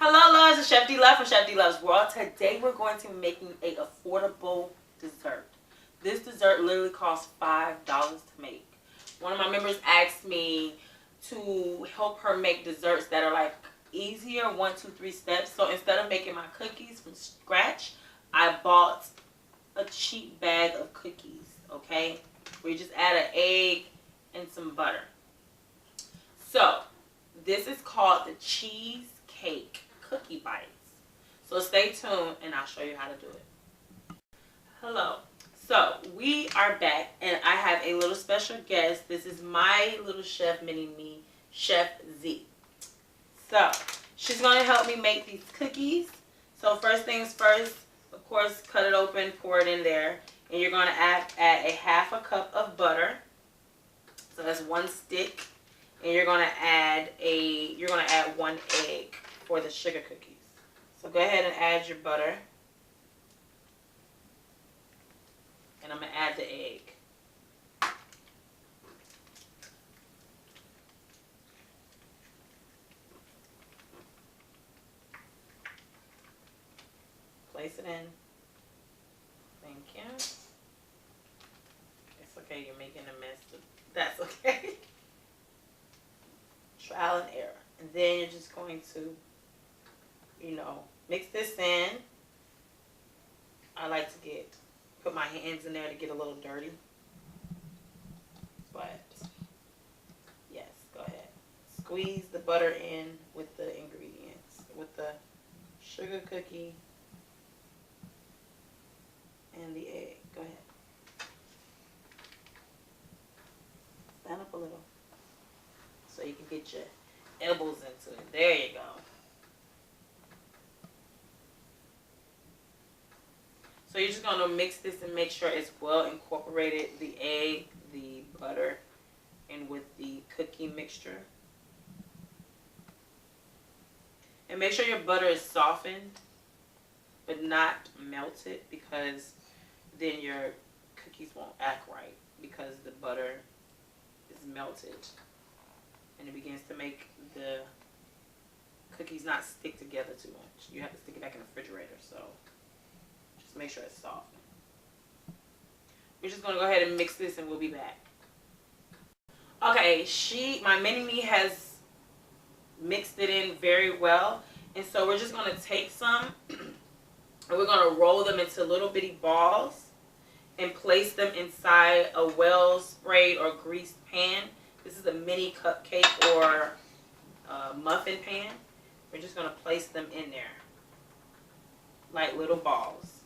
Hello loves, it's Chef D Love from Chef D Loves World. Today we're going to be making an affordable dessert. This dessert literally costs $5 to make. One of my members asked me to help her make desserts that are like easier, 1, 2, 3 steps. So instead of making my cookies from scratch, I bought a cheap bag of cookies, okay? Where you just add an egg and some butter. So this is called the Cheesecake cookie bites. So stay tuned and I'll show you how to do it. Hello. So we are back and I have a little special guest. This is my little chef mini-me, Chef Z. So she's going to help me make these cookies. So first things first, of course, cut it open, pour it in there. And you're going to add a half a cup of butter. So that's 1 stick. And you're going to add 1 egg for the sugar cookies. So go ahead and add your butter. And I'm going to add the egg. Place it in. Thank you. It's okay, you're making a mess. That's okay. Trial and error. And then you're just going to, mix this in. I like to put my hands in there to get a little dirty. But, yes, go ahead. Squeeze the butter in with the ingredients. With the sugar cookie and the egg. Go ahead. Stand up a little so you can get your elbows into it. There you go. So you're just going to mix this and make sure it's well incorporated, the egg, the butter, and with the cookie mixture. And make sure your butter is softened, but not melted, because then your cookies won't act right, because the butter is melted. And it begins to make the cookies not stick together too much. You have to stick it back in the refrigerator, so just make sure it's soft. We're just going to go ahead and mix this and we'll be back. Okay, my mini-me has mixed it in very well. And so we're just going to take some and we're going to roll them into little bitty balls and place them inside a well-sprayed or greased pan. This is a mini cupcake or muffin pan. We're just going to place them in there like little balls.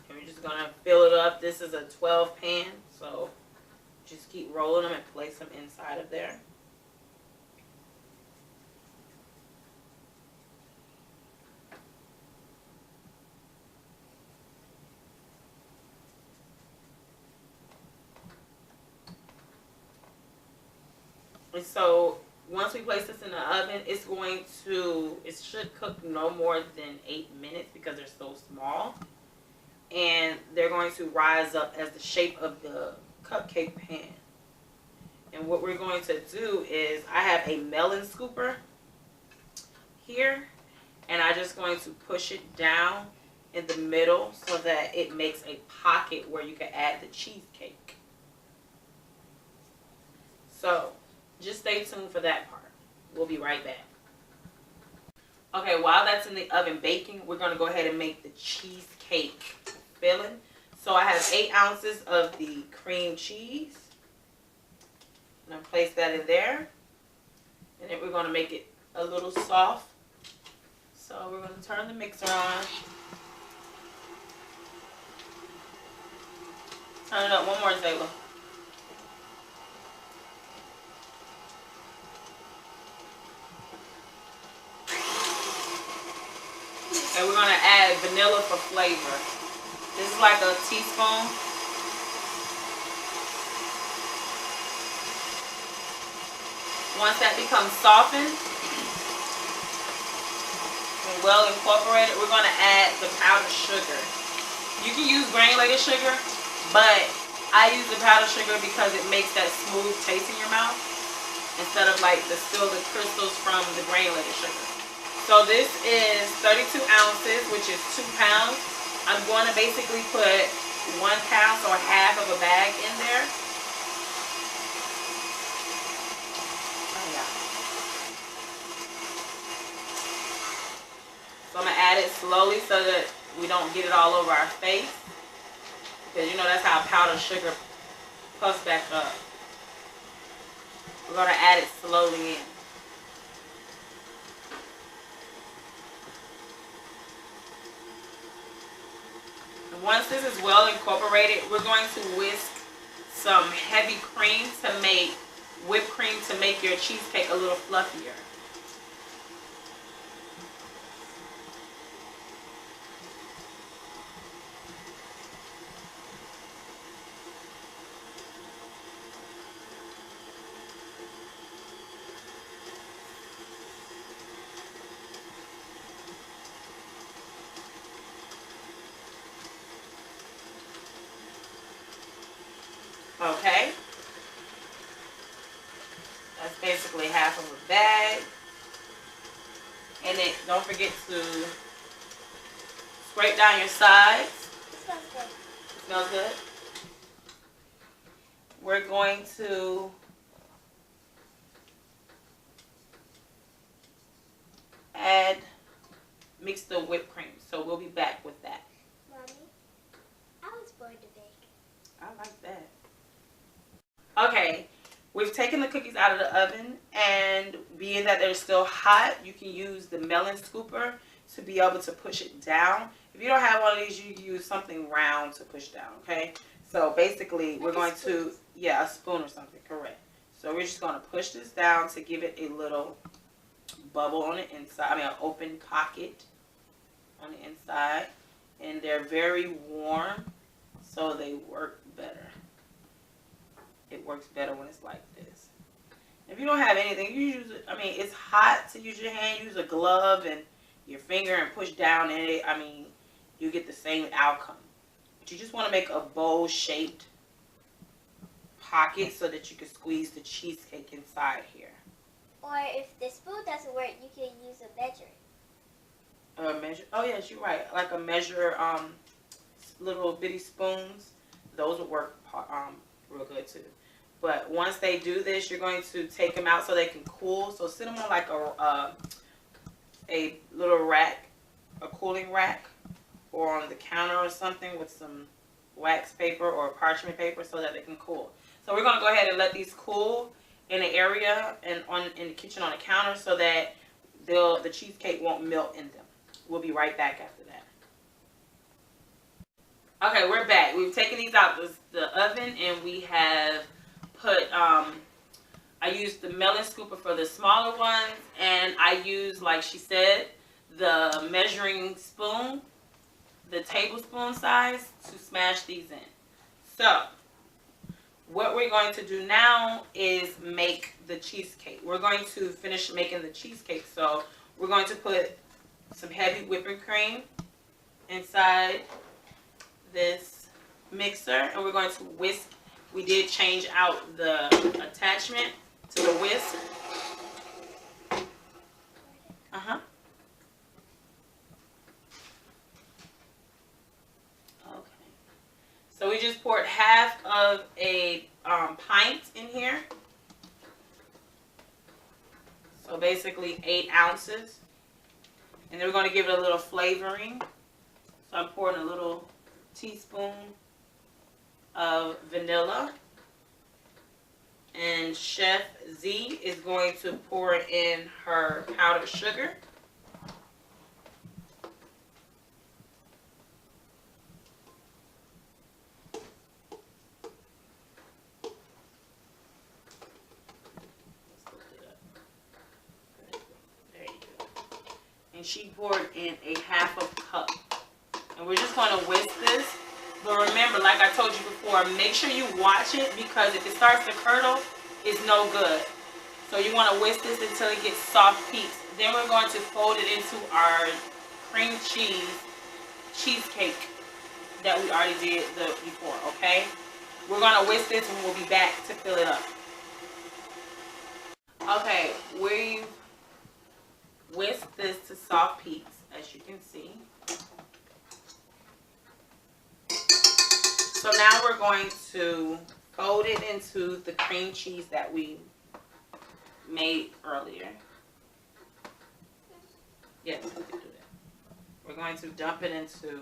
And we're just going to fill it up. This is a 12 pan, so just keep rolling them and place them inside of there. And so once we place this in the oven, it should cook no more than 8 minutes because they're so small. And they're going to rise up as the shape of the cupcake pan. And what we're going to do is, I have a melon scooper here. And I'm just going to push it down in the middle so that it makes a pocket where you can add the cheesecake. So just stay tuned for that part. We'll be right back. Okay, while that's in the oven baking, we're going to go ahead and make the cheesecake filling. So I have 8 ounces of the cream cheese. I'm going to place that in there. And then we're going to make it a little soft. So we're going to turn the mixer on. Turn it up one more, Zayla. And we're going to add vanilla for flavor. This is like a teaspoon. Once that becomes softened and well incorporated, we're going to add the powdered sugar. You can use granulated sugar, but I use the powdered sugar because it makes that smooth taste in your mouth instead of like the crystals from the granulated sugar. So this is 32 ounces, which is 2 pounds. I'm going to basically put 1 pound, or half of a bag in there. Oh, yeah. So I'm going to add it slowly so that we don't get it all over our face. Because you know that's how powdered sugar puffs back up. We're going to add it slowly in. And once this is well incorporated, we're going to whisk some heavy cream to make whipped cream to make your cheesecake a little fluffier. Okay, that's basically half of a bag. And then don't forget to scrape down your sides. It smells good. It smells good. We're going to mix the whipped cream. So we'll be back with that. Mommy, I was born to bake. I like that. Okay, we've taken the cookies out of the oven, and being that they're still hot, you can use the melon scooper to be able to push it down. If you don't have one of these, you can use something round to push down, okay? So basically, we're going to, yeah, a spoon or something, correct. So we're just going to push this down to give it a little bubble on the inside, I mean an open pocket on the inside. And they're very warm, so they work better. It works better when it's like this. If you don't have anything, you use it. I mean, it's hot to use your hand. Use a glove and your finger and push down in it. I mean, you get the same outcome. But you just want to make a bowl-shaped pocket so that you can squeeze the cheesecake inside here. Or if the spoon doesn't work, you can use a measure. A measure? Oh yes, you're right. Like a measure, little bitty spoons. Those will work real good too. But once they do this, you're going to take them out so they can cool. So sit them on like a little rack, a cooling rack, or on the counter or something with some wax paper or parchment paper so that they can cool. So we're going to go ahead and let these cool in the area and in the kitchen on the counter so that the cheesecake won't melt in them. We'll be right back after that. Okay, we're back. We've taken these out the oven, and we have put, I used the melon scooper for the smaller ones, and I used, like she said, the measuring spoon, the tablespoon size, to smash these in. So, what we're going to do now is make the cheesecake. We're going to finish making the cheesecake. So, we're going to put some heavy whipping cream inside this mixer, and we're going to whisk. We did change out the attachment to the whisk. Okay. So we just poured half of a pint in here. So basically 8 ounces. And then we're going to give it a little flavoring. So I'm pouring a little teaspoon of vanilla. And Chef Z is going to pour in her powdered sugar. And she poured in a half a cup. And we're just going to whisk this. But remember, like I told you before, make sure you watch it, because if it starts to curdle, it's no good. So you want to whisk this until it gets soft peaks. Then we're going to fold it into our cream cheese cheesecake that we already did before, okay? We're going to whisk this and we'll be back to fill it up. Okay, we've whisk this to soft peaks, as you can see. So now we're going to fold it into the cream cheese that we made earlier. Yes, we can do that. We're going to dump it into,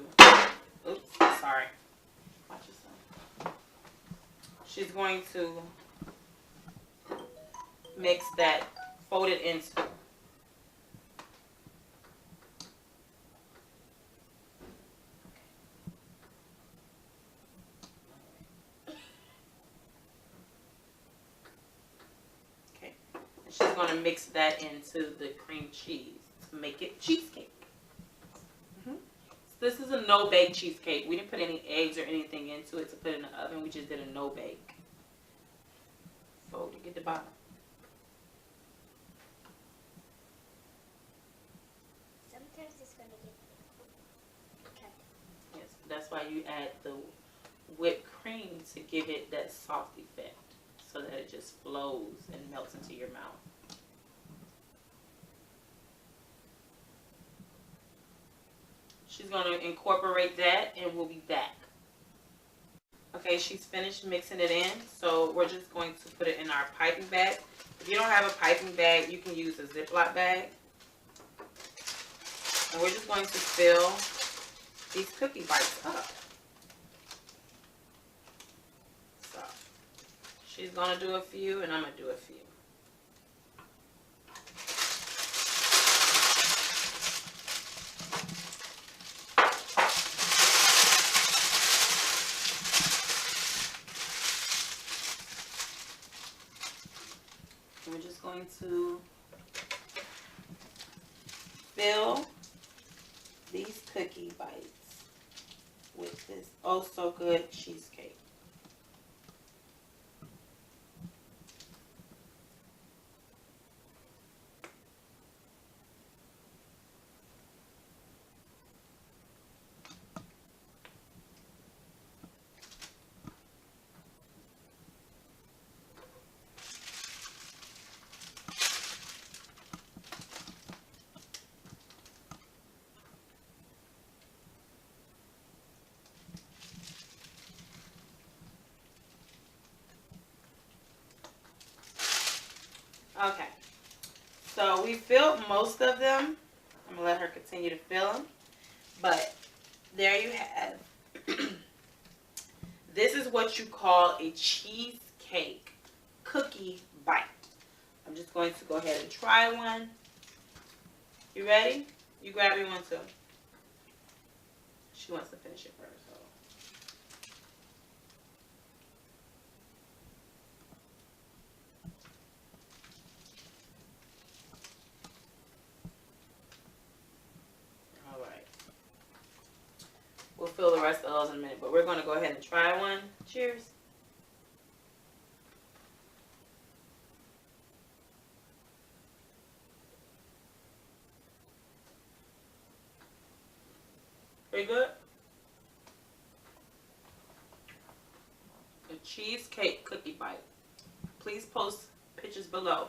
oops, sorry. Watch yourself. She's going to mix that, fold it into. Okay. And she's going to mix that into the cream cheese to make it cheesecake. This is a no-bake cheesecake. We didn't put any eggs or anything into it to put in the oven. We just did a no-bake. Fold it, get the bottom. Sometimes it's going to get cut. Yes, that's why you add the whipped cream to give it that soft effect so that it just flows and melts into your mouth. She's going to incorporate that and we'll be back. Okay, she's finished mixing it in. So we're just going to put it in our piping bag. If you don't have a piping bag, you can use a Ziploc bag. And we're just going to fill these cookie bites up. So she's going to do a few and I'm going to do a few. We're just going to fill these cookie bites with this oh so good cheesecake. Okay, so we filled most of them. I'm going to let her continue to fill them. But there you have. This is what you call a cheesecake cookie bite. I'm just going to go ahead and try one. You ready? You grab me one too. She wants to finish it first. So. We'll fill the rest of those in a minute, but we're going to go ahead and try one. Cheers. Pretty good? A cheesecake cookie bite. Please post pictures below.